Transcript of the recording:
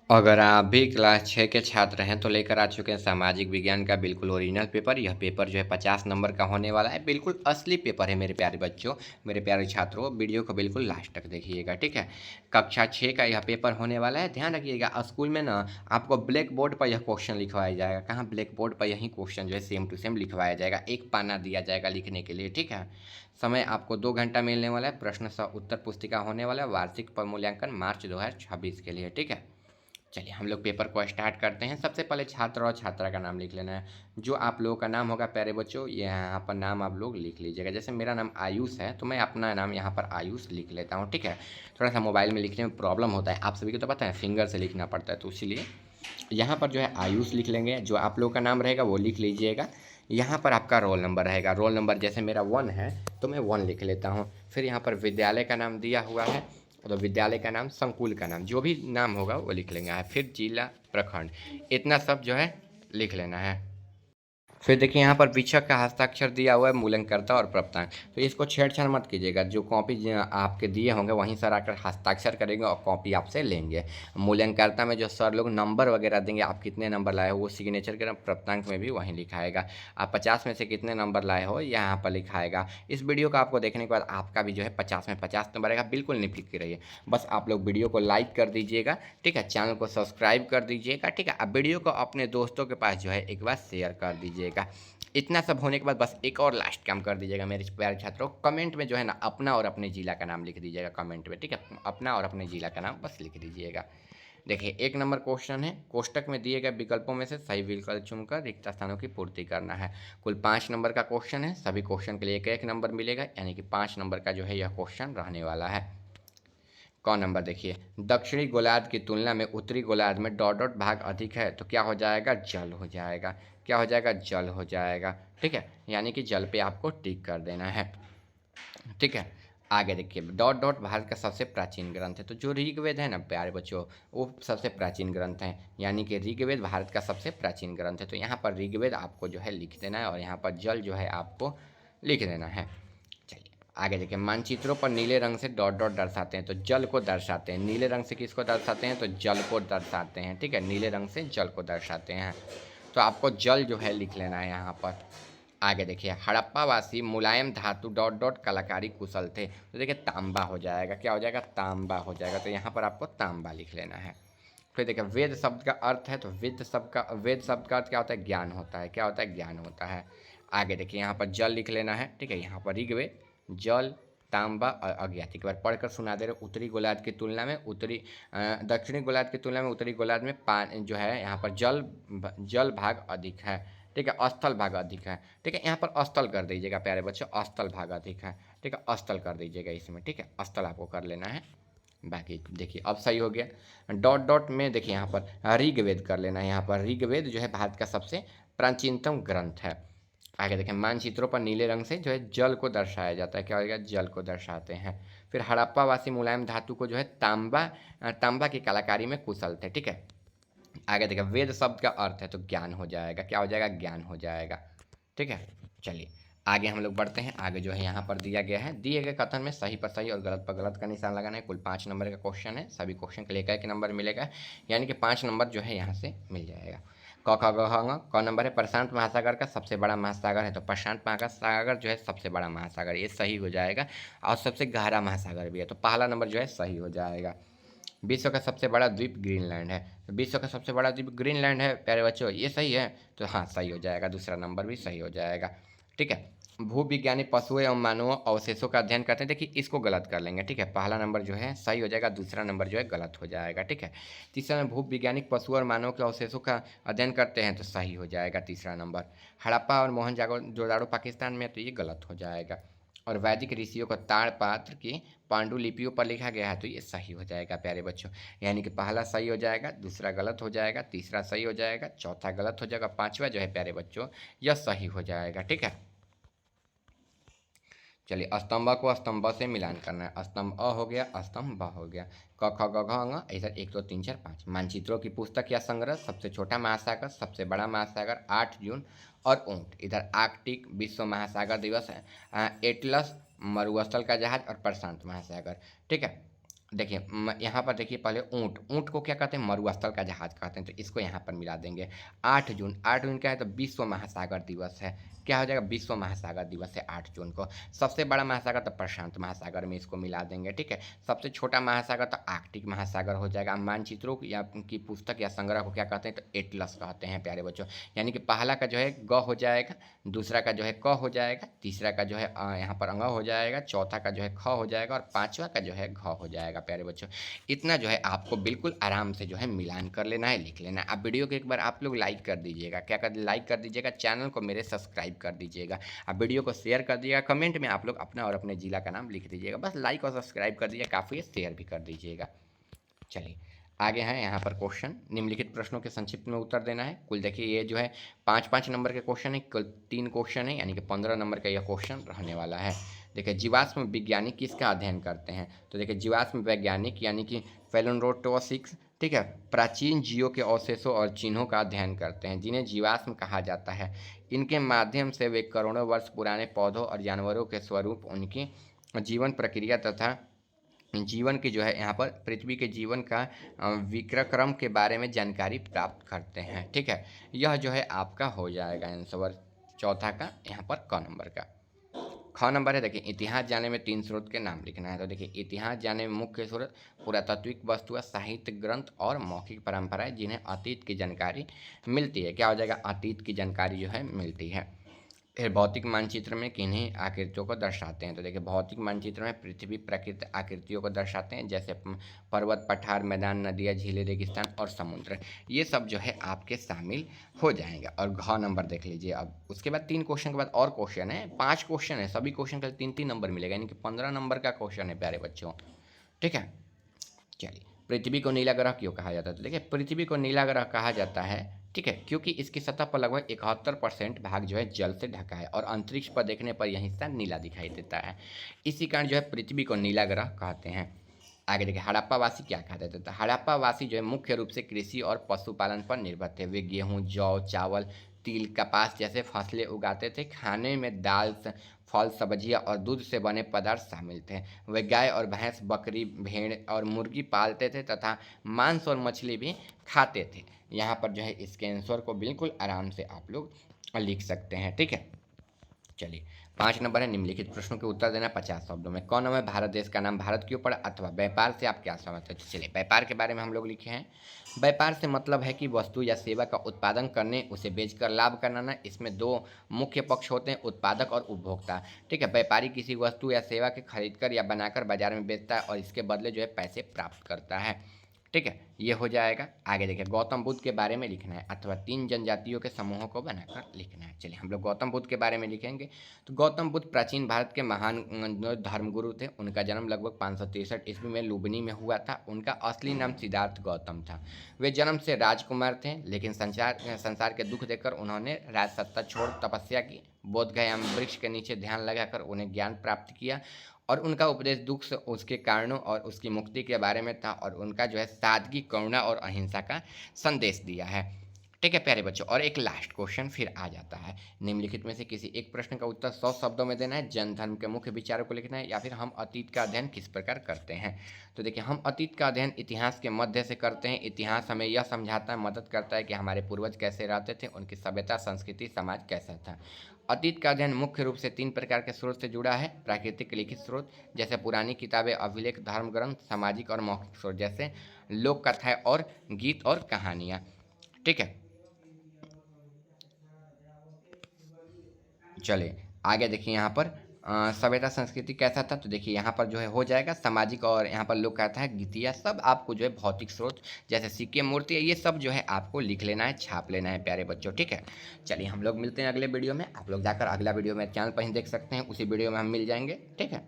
अगर आप भी क्लास 6 के छात्र हैं तो लेकर आ चुके हैं सामाजिक विज्ञान का बिल्कुल ओरिजिनल पेपर। यह पेपर जो है 50 नंबर का होने वाला है। बिल्कुल असली पेपर है मेरे प्यारे बच्चों, मेरे प्यारे छात्रों। वीडियो को बिल्कुल लास्ट तक देखिएगा, ठीक है। कक्षा 6 का यह पेपर होने वाला है। ध्यान रखिएगा, स्कूल में ना आपको ब्लैक बोर्ड पर यह क्वेश्चन लिखवाया जाएगा। कहाँ ब्लैक बोर्ड पर यही क्वेश्चन जो है सेम टू सेम लिखवाया जाएगा। एक पाना दिया जाएगा लिखने के लिए, ठीक है। समय आपको 2 घंटा मिलने वाला है। प्रश्न सह उत्तर पुस्तिका होने वाला है। वार्षिक मूल्यांकन मार्च 2026 के लिए, ठीक है। चलिए हम लोग पेपर को स्टार्ट करते हैं। सबसे पहले छात्र और छात्रा का नाम लिख लेना है। जो आप लोगों का नाम होगा प्यारे बच्चों, यहाँ पर नाम आप लोग लिख लीजिएगा। जैसे मेरा नाम आयुष है तो मैं अपना नाम यहाँ पर आयुष लिख लेता हूँ, ठीक है। थोड़ा सा मोबाइल में लिखने में प्रॉब्लम होता है, आप सभी को तो पता है, फिंगर से लिखना पड़ता है, तो इसीलिए यहाँ पर जो है आयुष लिख लेंगे। जो आप लोगों का नाम रहेगा वो लिख लीजिएगा। यहाँ पर आपका रोल नंबर रहेगा। रोल नंबर जैसे मेरा 1 है तो मैं 1 लिख लेता हूँ। फिर यहाँ पर विद्यालय का नाम दिया हुआ है तो विद्यालय का नाम, संकुल का नाम, जो भी नाम होगा वो लिख लेंगे। फिर जिला, प्रखंड, इतना सब जो है लिख लेना है। फिर देखिए यहाँ पर विषय का हस्ताक्षर दिया हुआ है, मूल्यांकर्ता और प्राप्तांक। तो इसको छेड़छाड़ मत कीजिएगा। जो कॉपी आपके दिए होंगे वहीं सर आकर हस्ताक्षर करेंगे और कॉपी आपसे लेंगे। मूल्यांकर्ता में जो सर लोग नंबर वगैरह देंगे, आप कितने नंबर लाए हो वो सिग्नेचर के प्राप्तांक में भी वहीं लिखाएगा। आप 50 में से कितने नंबर लाए हो यहाँ पर लिखाएगा। इस वीडियो को आपको देखने के बाद आपका भी जो है 50 में 50 नंबर आएगा। बिल्कुल निफिक्र रहिए। बस आप लोग वीडियो को लाइक कर दीजिएगा, ठीक है। चैनल को सब्सक्राइब कर दीजिएगा, ठीक है। अब वीडियो को अपने दोस्तों के पास जो है एक बार शेयर कर दीजिएगा। इतना सब होने के बाद बस एक और लास्ट काम कर दीजिएगा मेरे प्यारे छात्रों। कमेंट में जो है ना अपना और अपने जिला का नाम लिख दीजिएगा कमेंट में, ठीक है। अपना और अपने जिला का नाम बस लिख दीजिएगा। देखिए 1 नंबर क्वेश्चन है। कोष्टक में दिए गए विकल्पों में से सही विकल्प चुनकर रिक्त स्थानों की पूर्ति करना है। कुल 5 नंबर का क्वेश्चन है। सभी क्वेश्चन के लिए एक एक नंबर मिलेगा, यानी कि 5 नंबर का जो है यह क्वेश्चन रहने वाला है। क नंबर देखिए, दक्षिणी गोलार्ध की तुलना में उत्तरी गोलार्ध में डॉट डॉट भाग अधिक है तो क्या हो जाएगा, जल हो जाएगा। क्या हो जाएगा, जल हो जाएगा, ठीक है। यानी कि जल पे आपको टिक कर देना है, ठीक है। आगे देखिए, डॉट डॉट भारत का सबसे प्राचीन ग्रंथ है। तो जो ऋग्वेद है ना प्यारे बच्चों, वो सबसे प्राचीन ग्रंथ है, यानी कि ऋग्वेद भारत का सबसे प्राचीन ग्रंथ है। तो यहाँ पर ऋग्वेद आपको जो है लिख देना है और यहाँ पर जल जो है आपको लिख देना है। चलिए आगे देखिए, मानचित्रों पर नीले रंग से डॉट डॉट दर्शाते हैं तो जल को दर्शाते हैं। नीले रंग से किसको दर्शाते हैं, तो जल को दर्शाते हैं, ठीक है। नीले रंग से जल को दर्शाते हैं, तो आपको जल जो है लिख लेना है यहाँ पर। आगे देखिए, हड़प्पावासी मुलायम धातु डॉट डॉट कलाकारी कुशल थे। तो देखिए तांबा हो जाएगा। क्या हो जाएगा, तांबा हो जाएगा। तो यहाँ पर आपको तांबा लिख लेना है। फिर देखिए, वेद शब्द का अर्थ है तो वेद शब्द का अर्थ क्या होता है, ज्ञान होता है। क्या होता है, ज्ञान होता है। आगे देखिए, यहाँ पर जल लिख लेना है, ठीक है। यहाँ पर ऋग्वेद, जल, तांबा और अज्ञात। एक बार पढ़कर सुना दे रहे। उत्तरी गोलार्ध की तुलना में दक्षिणी गोलार्ध की तुलना में उत्तरी गोलार्ध में पानी जो है यहाँ पर जल भाग अधिक है, ठीक है। स्थल भाग अधिक है, ठीक है। यहाँ पर स्थल कर दीजिएगा प्यारे बच्चों, स्थल भाग अधिक है, ठीक है। स्थल कर दीजिएगा इसमें, ठीक है। स्थल आपको कर लेना है। बाकी देखिए अब सही हो गया। डॉट डॉट में देखिए यहाँ पर ऋग्वेद कर लेना है। यहाँ पर ऋग्वेद जो है भारत का सबसे प्राचीनतम ग्रंथ है। आगे देखें, मानचित्रों पर नीले रंग से जो है जल को दर्शाया जाता है। क्या होगा, जल को दर्शाते हैं। फिर हड़प्पावासी मुलायम धातु को जो है तांबा की कलाकारी में कुशल थे, ठीक है। आगे देखिए, वेद शब्द का अर्थ है तो ज्ञान हो जाएगा। क्या हो जाएगा, ज्ञान हो जाएगा, ठीक है। चलिए आगे हम लोग बढ़ते हैं। आगे जो है यहाँ पर दिया गया है, दिए गए कथन में सही पर सही और गलत पर गलत का निशान लगाना है। कुल 5 नंबर का क्वेश्चन है। सभी क्वेश्चन के लिए एक नंबर मिलेगा, यानी कि 5 नंबर जो है यहाँ से मिल जाएगा। क ख ग घ ङ। क नंबर है, प्रशांत महासागर का सबसे बड़ा महासागर है तो प्रशांत महासागर जो है सबसे बड़ा महासागर, ये सही हो जाएगा। और सबसे गहरा महासागर भी है तो पहला नंबर जो है सही हो जाएगा। विश्व का सबसे बड़ा द्वीप ग्रीनलैंड है। विश्व का सबसे बड़ा द्वीप ग्रीनलैंड है प्यारे बच्चों, ये सही है। तो हाँ सही हो जाएगा, दूसरा नंबर भी सही हो जाएगा, ठीक है। भूविज्ञानी पशुओं एवं मानवों अवशेषों का अध्ययन करते हैं। देखिए इसको गलत कर लेंगे, ठीक है। पहला नंबर जो है सही हो जाएगा, दूसरा नंबर जो है गलत हो जाएगा, ठीक है। तीसरा में भूविज्ञानिक पशु और मानव के अवशेषों का अध्ययन करते हैं तो सही हो जाएगा तीसरा नंबर। हड़प्पा और मोहनजोदड़ो पाकिस्तान में तो ये गलत हो जाएगा। और वैदिक ऋषियों को ताड़पत्र की पांडुलिपियों पर लिखा गया है तो ये सही हो जाएगा प्यारे बच्चों। यानी कि पहला सही हो जाएगा, दूसरा गलत हो जाएगा, तीसरा सही हो जाएगा, चौथा गलत हो जाएगा, पांचवा जो है प्यारे बच्चों यह सही हो जाएगा, ठीक है। चलिए स्तंभ को स्तंभ से मिलान करना है। स्तंभ अ हो गया, स्तंभ ब हो गया। क ख ग घ ङ, इधर 1 2 3 4 5। मानचित्रों की पुस्तक या संग्रह, सबसे छोटा महासागर, सबसे बड़ा महासागर, 8 जून और ऊंट। इधर आर्कटिक, विश्व महासागर दिवस है, एटलस, मरुस्थल का जहाज और प्रशांत महासागर, ठीक है। देखिए यहाँ पर देखिए पहले ऊँट, ऊँट को क्या कहते हैं, मरुस्थल का जहाज कहते हैं, तो इसको यहाँ पर मिला देंगे। 8 जून, 8 जून क्या है, तो विश्व महासागर दिवस है। क्या हो जाएगा, विश्व महासागर दिवस है 8 जून को। सबसे बड़ा महासागर तो प्रशांत महासागर में इसको मिला देंगे, ठीक है। सबसे छोटा महासागर तो आर्कटिक महासागर हो जाएगा। मानचित्रों या की पुस्तक या संग्रह को क्या कहते हैं, तो एटलस कहते हैं प्यारे बच्चों। यानी कि पहला का जो है ग हो जाएगा, दूसरा का जो है क हो जाएगा, तीसरा का जो है यहाँ पर अंग हो जाएगा, चौथा का जो है ख हो जाएगा और पांचवा का जो है घ हो जाएगा प्यारे बच्चों। इतना जो है आपको बिल्कुल आराम से जो है मिलान कर लेना है, लिख लेना है। आप वीडियो को एक बार आप लोग लाइक कर दीजिएगा, क्या कर लाइक कर दीजिएगा, चैनल को मेरे सब्सक्राइब कर दीजिएगा, आप वीडियो को शेयर कर दीजिएगा, कमेंट में आप लोग अपना और अपने ज़िला का नाम लिख दीजिएगा। बस लाइक और सब्सक्राइब कर दीजिएगा, काफ़ी है, शेयर भी कर दीजिएगा। चलिए आगे हैं यहाँ पर क्वेश्चन, निम्नलिखित प्रश्नों के संक्षिप्त में उत्तर देना है। कुल देखिए ये जो है 5-5 नंबर के क्वेश्चन है, कुल 3 क्वेश्चन है, यानी कि 15 नंबर का यह क्वेश्चन रहने वाला है। देखिए जीवाश्म विज्ञानी किसका अध्ययन करते हैं, तो देखिए जीवाश्म वैज्ञानिक यानी कि पैलियोंटोलॉजिस्ट, ठीक है, प्राचीन जीवों के अवशेषों और चिन्हों का अध्ययन करते हैं, जिन्हें जीवाश्म कहा जाता है। इनके माध्यम से वे करोड़ों वर्ष पुराने पौधों और जानवरों के स्वरूप, उनकी जीवन प्रक्रिया तथा जीवन की जो है यहाँ पर पृथ्वी के जीवन का विक्रम के बारे में जानकारी प्राप्त करते हैं, ठीक है। यह जो है आपका हो जाएगा आंसर चौथा का, यहाँ पर क नंबर का। ख नंबर है, देखिए इतिहास जानने में 3 स्रोत के नाम लिखना है। तो देखिए इतिहास जानने में मुख्य स्रोत पुरातात्विक वस्तुएं, साहित्य ग्रंथ और मौखिक परंपराएं, जिन्हें अतीत की जानकारी मिलती है। क्या हो जाएगा, अतीत की जानकारी जो है मिलती है। फिर भौतिक मानचित्र में किन्हीं आकृतियों को दर्शाते हैं, तो देखिए भौतिक मानचित्र में पृथ्वी प्रकृति आकृतियों को दर्शाते हैं, जैसे पर्वत, पठार, मैदान, नदियाँ, झीलें, रेगिस्तान और समुद्र। ये सब जो है आपके शामिल हो जाएंगे। और घ नंबर देख लीजिए। अब उसके बाद 3 क्वेश्चन के बाद और क्वेश्चन है, 5 क्वेश्चन है, सभी क्वेश्चन का 3-3 नंबर मिलेगा, यानी कि 15 नंबर का क्वेश्चन है प्यारे बच्चों, ठीक है। चलिए पृथ्वी को नीला ग्रह क्यों कहा जाता है, तो देखिए पृथ्वी को नीला ग्रह कहा जाता है, ठीक है, क्योंकि इसकी सतह पर लगभग 71% भाग जो है जल से ढका है और अंतरिक्ष पर देखने पर यह हिस्सा नीला दिखाई देता है। इसी कारण जो है पृथ्वी को नीला ग्रह कहते हैं। आगे देखिए हड़प्पावासी क्या कहते थे, तो हड़प्पावासी जो है मुख्य रूप से कृषि और पशुपालन पर निर्भर थे। वे गेहूँ, जौ, चावल, तिल, कपास जैसे फसलें उगाते थे। खाने में दाल, फल, सब्जियां और दूध से बने पदार्थ शामिल थे। वे गाय और भैंस, बकरी, भेड़ और मुर्गी पालते थे तथा मांस और मछली भी खाते थे। यहाँ पर जो है इसके आंसर को बिल्कुल आराम से आप लोग लिख सकते हैं, ठीक है। चलिए 5 नंबर है, निम्नलिखित प्रश्नों के उत्तर देना 50 शब्दों में। कौन है भारत देश का नाम भारत क्यों पड़ा, अथवा व्यापार से आप क्या समझते हैं। चलिए व्यापार के बारे में हम लोग लिखे हैं। व्यापार से मतलब है कि वस्तु या सेवा का उत्पादन करने, उसे बेचकर लाभ कमाना। इसमें 2 मुख्य पक्ष होते हैं, उत्पादक और उपभोक्ता, ठीक है। व्यापारी किसी वस्तु या सेवा के खरीदकर या बनाकर बाजार में बेचता है और इसके बदले जो है पैसे प्राप्त करता है, ठीक है। ये हो जाएगा। आगे देखिए गौतम बुद्ध के बारे में लिखना है, अथवा 3 जनजातियों के समूहों को बनाकर लिखना है। चलिए हम लोग गौतम बुद्ध के बारे में लिखेंगे। तो गौतम बुद्ध प्राचीन भारत के महान धर्मगुरु थे। उनका जन्म लगभग 563 ईस्वी में लुम्बिनी में हुआ था। उनका असली नाम सिद्धार्थ गौतम था। वे जन्म से राजकुमार थे, लेकिन संसार के दुख देखकर उन्होंने राजसत्ता छोड़ तपस्या की। बोधगया वृक्ष के नीचे ध्यान लगाकर उन्हें ज्ञान प्राप्त किया और उनका उपदेश दुख से उसके कारणों और उसकी मुक्ति के बारे में था और उनका जो है सादगी, करुणा और अहिंसा का संदेश दिया है, ठीक है प्यारे बच्चों। और एक लास्ट क्वेश्चन फिर आ जाता है, निम्नलिखित में से किसी एक प्रश्न का उत्तर 100 शब्दों में देना है। जैन धर्म के मुख्य विचारों को लिखना है, या फिर हम अतीत का अध्ययन किस प्रकार करते हैं। तो देखिए हम अतीत का अध्ययन इतिहास के मध्य से करते हैं। इतिहास हमें यह समझाता है, मदद करता है कि हमारे पूर्वज कैसे रहते थे, उनकी सभ्यता, संस्कृति, समाज कैसा था। अतीत का अध्ययन मुख्य रूप से 3 प्रकार के स्रोत से जुड़ा है। प्राकृतिक लिखित स्रोत जैसे पुरानी किताबें, अभिलेख, धर्म ग्रंथ। सामाजिक और मौखिक स्रोत जैसे लोक कथाएं और गीत और कहानियाँ, ठीक है। चलिए आगे देखिए यहाँ पर सभ्यता संस्कृति कैसा था, तो देखिए यहाँ पर जो है हो जाएगा सामाजिक, और यहाँ पर लोग कहता है गीतिया। सब आपको जो है भौतिक स्रोत जैसे सिक्के, मूर्ति, ये सब जो है आपको लिख लेना है, छाप लेना है प्यारे बच्चों, ठीक है। चलिए हम लोग मिलते हैं अगले वीडियो में। आप लोग जाकर अगला वीडियो मेरे चैनल पर ही देख सकते हैं, उसी वीडियो में हम मिल जाएंगे, ठीक है।